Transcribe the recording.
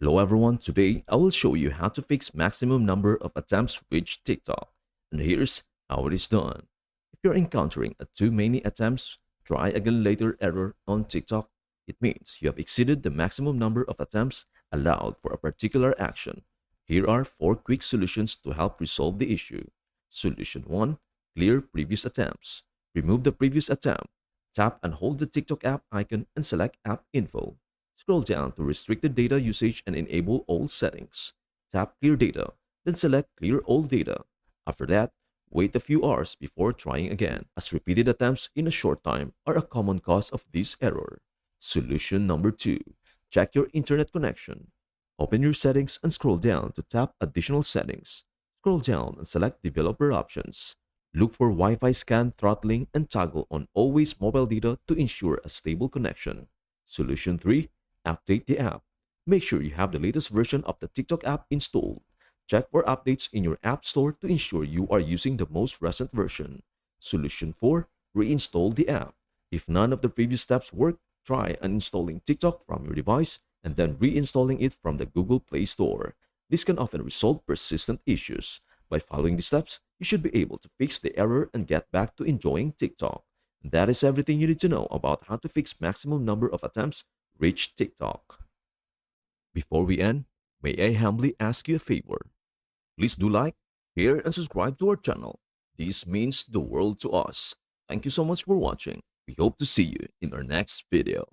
Hello everyone, today I will show you how to fix maximum number of attempts reach TikTok. And here's how it is done. If you're encountering a too many attempts, try again later error on TikTok, it means you have exceeded the maximum number of attempts allowed for a particular action. Here are 4 quick solutions to help resolve the issue. Solution 1. Clear previous attempts. Remove the previous attempt. Tap and hold the TikTok app icon and select App Info. Scroll down to Restricted Data Usage and enable all settings. Tap Clear Data, then select Clear All Data. After that, wait a few hours before trying again, as repeated attempts in a short time are a common cause of this error. Solution number 2. Check your internet connection. Open your settings and scroll down to tap Additional Settings. Scroll down and select Developer Options. Look for Wi-Fi scan throttling and toggle on Always Mobile Data to ensure a stable connection. Solution 3. Update the app. Make sure you have the latest version of the TikTok app installed. Check for updates in your app store to ensure you are using the most recent version. Solution 4. Reinstall the app. If none of the previous steps work, try uninstalling TikTok from your device and then reinstalling it from the Google Play Store. This can often resolve persistent issues. By following the steps, you should be able to fix the error and get back to enjoying TikTok. That is everything you need to know about how to fix maximum number of attempts reach TikTok. Before we end, may I humbly ask you a favor? Please do like, share, and subscribe to our channel. This means the world to us. Thank you so much for watching. We hope to see you in our next video.